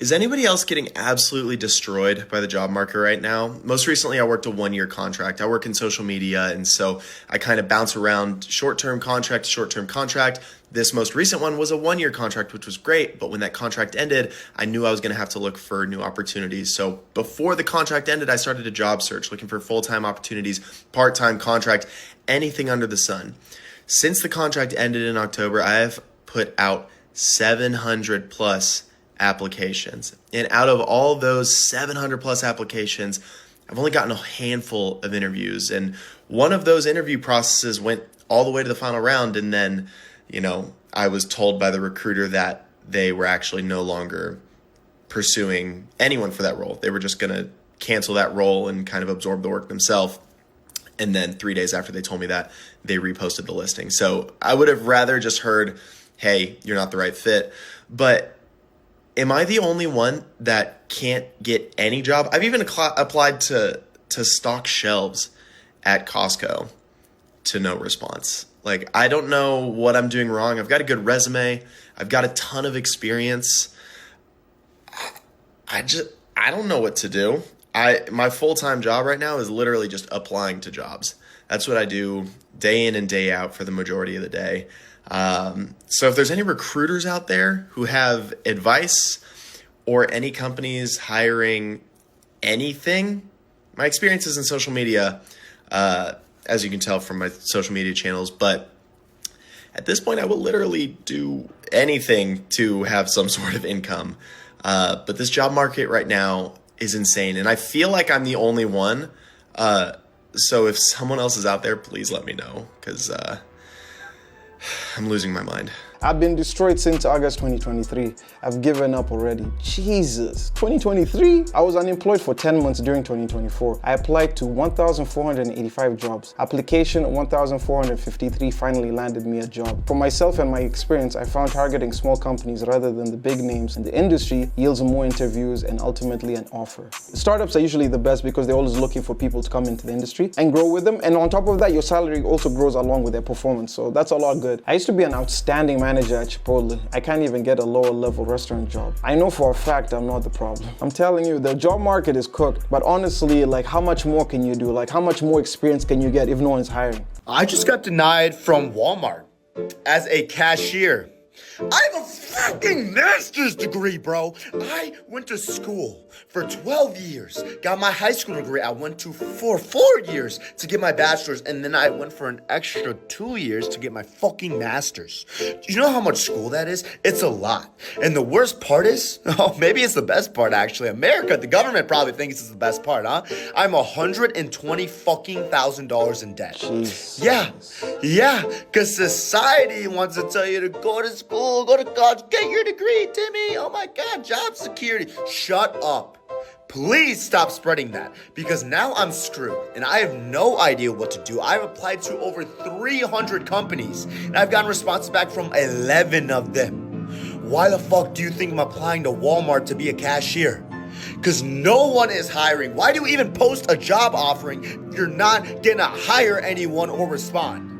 Is anybody else getting absolutely destroyed by the job market right now? Most recently, I worked a 1-year contract. I work in social media, and so I kind of bounce around short-term contract to short-term contract. This most recent one was a 1-year contract, which was great, but when that contract ended, I knew I was going to have to look for new opportunities. So before the contract ended, I started a job search, looking for full-time opportunities, part-time contract, anything under the sun. Since the contract ended in October, I have put out 700 plus applications. And out of all those 700 plus applications, I've only gotten a handful of interviews. And one of those interview processes went all the way to the final round. And then, I was told by the recruiter that they were actually no longer pursuing anyone for that role. They were just going to cancel that role and kind of absorb the work themselves. And then 3 days after they told me that, they reposted the listing. So I would have rather just heard, hey, you're not the right fit. But am I the only one that can't get any job? I've even applied to stock shelves at Costco to no response. Like, I don't know what I'm doing wrong. I've got a good resume. I've got a ton of experience. I don't know what to do. My full-time job right now is literally just applying to jobs. That's what I do day in and day out for the majority of the day. So if there's any recruiters out there who have advice or any companies hiring anything, my experience is in social media, as you can tell from my social media channels. But at this point, I will literally do anything to have some sort of income. But this job market right now is insane. And I feel like I'm the only one. So if someone else is out there, please let me know, because I'm losing my mind. I've been destroyed since August 2023. I've given up already. Jesus, 2023? I was unemployed for 10 months during 2024. I applied to 1,485 jobs. Application 1,453 finally landed me a job. For myself and my experience, I found targeting small companies rather than the big names in the industry yields more interviews and ultimately an offer. Startups are usually the best because they're always looking for people to come into the industry and grow with them. And on top of that, your salary also grows along with their performance. So that's a lot good. I used to be an outstanding manager at Chipotle. I can't even get a lower level restaurant job. I know for a fact I'm not the problem. I'm telling you, the job market is cooked, but honestly, like, how much more can you do? Like, how much more experience can you get if no one's hiring? I just got denied from Walmart as a cashier. I have a fucking master's degree, bro. I went to school for 12 years, got my high school degree. I went to for 4 years to get my bachelor's, and then I went for an extra 2 years to get my fucking master's. Do you know how much school that is? It's a lot. And the worst part is, maybe it's the best part actually. America, the government probably thinks it's the best part, huh? I'm $120 fucking thousand in debt. Jeez. Yeah, because society wants to tell you to go to school, go to college, get your degree, Timmy. Oh my God, job security. Shut up. Please stop spreading that, because now I'm screwed and I have no idea what to do. I've applied to over 300 companies and I've gotten responses back from 11 of them. Why the fuck do you think I'm applying to Walmart to be a cashier? Because no one is hiring. Why do you even post a job offering if you're not gonna hire anyone or respond?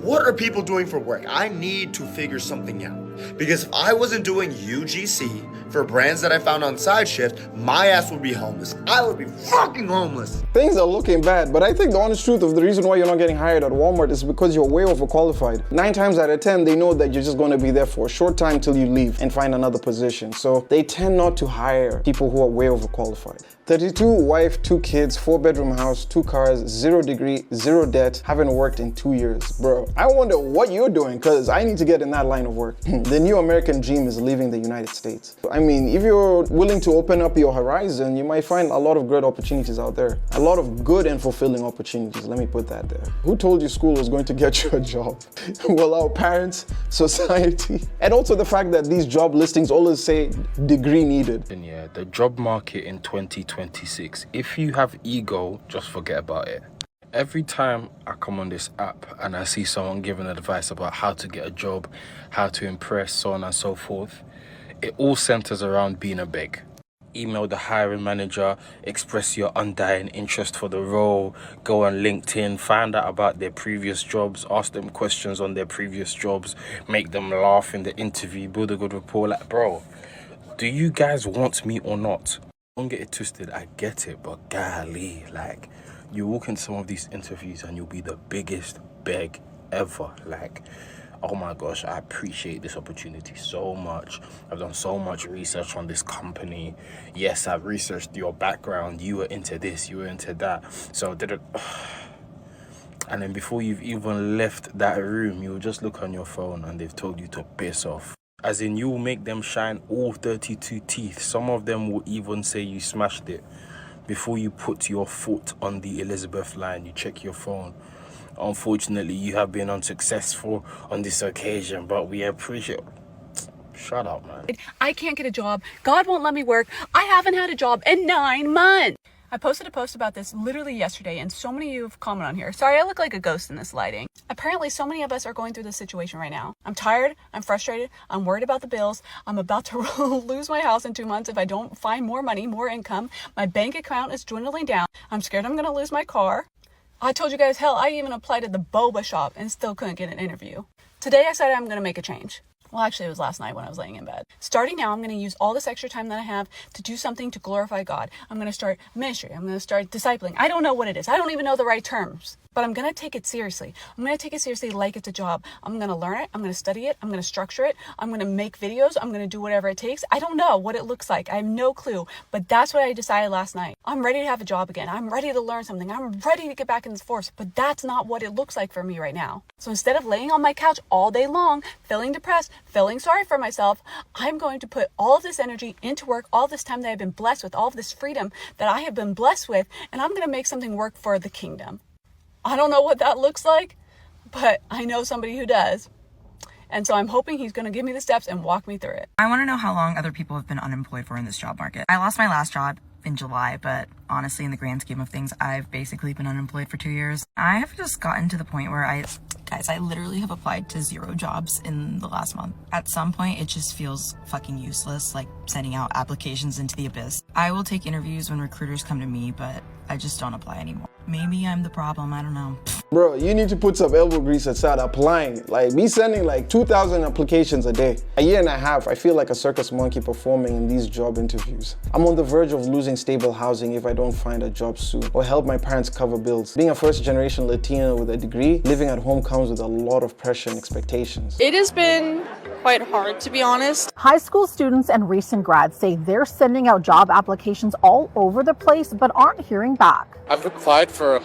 What are people doing for work? I need to figure something out. Because if I wasn't doing UGC for brands that I found on side shift, my ass would be homeless. I would be fucking homeless. Things are looking bad, but I think the honest truth of the reason why you're not getting hired at Walmart is because you're way overqualified. 9 times out of 10, they know that you're just going to be there for a short time till you leave and find another position. So they tend not to hire people who are way overqualified. 32, wife, 2 kids, 4-bedroom house, 2 cars, 0 degree, 0 debt, haven't worked in 2 years. Bro, I wonder what you're doing, because I need to get in that line of work. The new American dream is leaving the United States. I mean, if you're willing to open up your horizon, you might find a lot of great opportunities out there. A lot of good and fulfilling opportunities, let me put that there. Who told you school was going to get you a job? Well, our parents, society, and also the fact that these job listings always say degree needed. And yeah, the job market in 2026, if you have ego, just forget about it. Every time I come on this app and I see someone giving advice about how to get a job, how to impress, so on and so forth, it all centers around being a beg. Email the hiring manager, express your undying interest for the role, go on LinkedIn, find out about their previous jobs, ask them questions on their previous jobs, make them laugh in the interview, build a good rapport. Like, bro, Do you guys want me or not? Don't get it twisted, I get it, but golly, like, you walk into some of these interviews and you'll be the biggest beg ever. Like, oh my gosh, I appreciate this opportunity so much. I've done so much research on this company. Yes, I've researched your background. You were into this, you were into that. So did it. And then before you've even left that room, you'll just look on your phone and they've told you to piss off. As in, you will make them shine all 32 teeth. Some of them will even say you smashed it. Before you put your foot on the Elizabeth line, you check your phone. Unfortunately, you have been unsuccessful on this occasion, but we appreciate... Shut up, man. I can't get a job. God won't let me work. I haven't had a job in 9 months. I posted a post about this literally yesterday, and so many of you have commented on here. Sorry, I look like a ghost in this lighting. Apparently, so many of us are going through this situation right now. I'm tired. I'm frustrated. I'm worried about the bills. I'm about to lose my house in 2 months if I don't find more money, more income. My bank account is dwindling down. I'm scared I'm going to lose my car. I told you guys, hell, I even applied at the boba shop and still couldn't get an interview. Today, I decided I'm going to make a change. Well, actually, it was last night when I was laying in bed. Starting now, I'm going to use all this extra time that I have to do something to glorify God. I'm going to start ministry. I'm going to start discipling. I don't know what it is. I don't even know the right terms. But I'm going to take it seriously. I'm going to take it seriously like it's a job. I'm going to learn it. I'm going to study it. I'm going to structure it. I'm going to make videos. I'm going to do whatever it takes. I don't know what it looks like. I have no clue. But that's what I decided last night. I'm ready to have a job again. I'm ready to learn something. I'm ready to get back in this force. But that's not what it looks like for me right now. So instead of laying on my couch all day long, feeling depressed, feeling sorry for myself, I'm going to put all of this energy into work, all this time that I've been blessed with, all of this freedom that I have been blessed with, and I'm going to make something work for the kingdom. I don't know what that looks like, but I know somebody who does. And so I'm hoping he's going to give me the steps and walk me through it. I want to know how long other people have been unemployed for in this job market. I lost my last job in July, but honestly, in the grand scheme of things, I've basically been unemployed for 2 years. I have just gotten to the point where I literally have applied to 0 jobs in the last month. At some point, it just feels fucking useless, like sending out applications into the abyss. I will take interviews when recruiters come to me, but I just don't apply anymore. Maybe I'm the problem, I don't know. Bro, you need to put some elbow grease and start applying. Like, me sending like 2,000 applications a day. A year and a half, I feel like a circus monkey performing in these job interviews. I'm on the verge of losing stable housing if I don't find a job soon or help my parents cover bills. Being a first-generation Latino with a degree, living at home comes with a lot of pressure and expectations. It has been quite hard, to be honest. High school students and recent grads say they're sending out job applications all over the place but aren't hearing back. I've applied for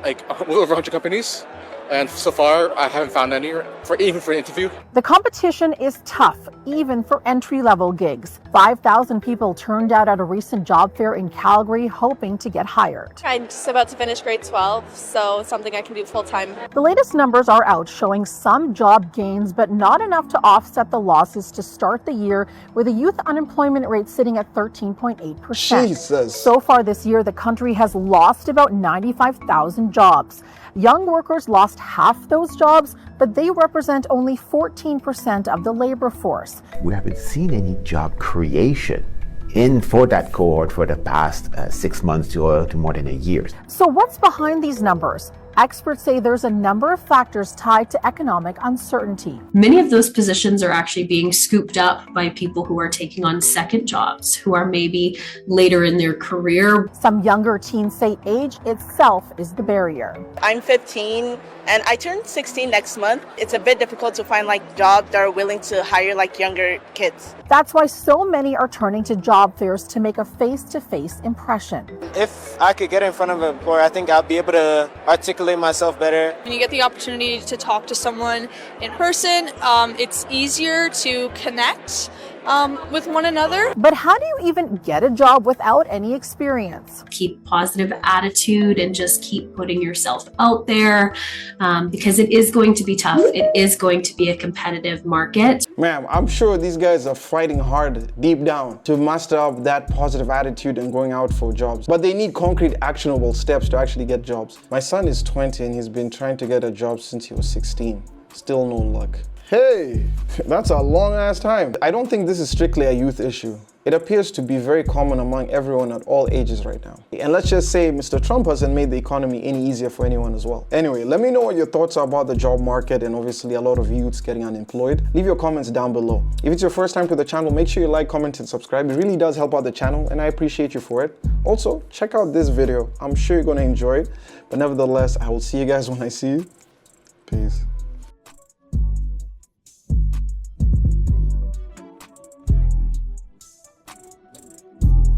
like over 100 companies, and so far I haven't found any even for an interview. The competition is tough, even for entry-level gigs. 5,000 people turned out at a recent job fair in Calgary hoping to get hired. I'm just about to finish grade 12, so something I can do full-time. The latest numbers are out showing some job gains, but not enough to offset the losses to start the year, with the youth unemployment rate sitting at 13.8%. Jesus. So far this year, the country has lost about 95,000 jobs. Young workers lost half those jobs, but they represent only 14% of the labor force. We haven't seen any job creation for that cohort for the past 6 months to more than a year. So what's behind these numbers? Experts say there's a number of factors tied to economic uncertainty. Many of those positions are actually being scooped up by people who are taking on second jobs, who are maybe later in their career. Some younger teens say age itself is the barrier. I'm 15 and I turn 16 next month. It's a bit difficult to find jobs that are willing to hire younger kids. That's why so many are turning to job fairs to make a face-to-face impression. If I could get in front of an employer, I think I'll be able to articulate myself better. When you get the opportunity to talk to someone in person, it's easier to connect with one another. But how do you even get a job without any experience? Keep positive attitude and just keep putting yourself out there, because it is going to be tough. It is going to be a competitive market. Ma'am, I'm sure these guys are fighting hard deep down to master up that positive attitude and going out for jobs. But they need concrete, actionable steps to actually get jobs. My son is 20 and he's been trying to get a job since he was 16. Still no luck. Hey, that's a long ass time. I don't think this is strictly a youth issue. It appears to be very common among everyone at all ages right now. And let's just say Mr. Trump hasn't made the economy any easier for anyone as well. Anyway, let me know what your thoughts are about the job market and obviously a lot of youths getting unemployed. Leave your comments down below. If it's your first time to the channel, make sure you like, comment, and subscribe. It really does help out the channel and I appreciate you for it. Also, check out this video. I'm sure you're going to enjoy it. But nevertheless, I will see you guys when I see you. Peace.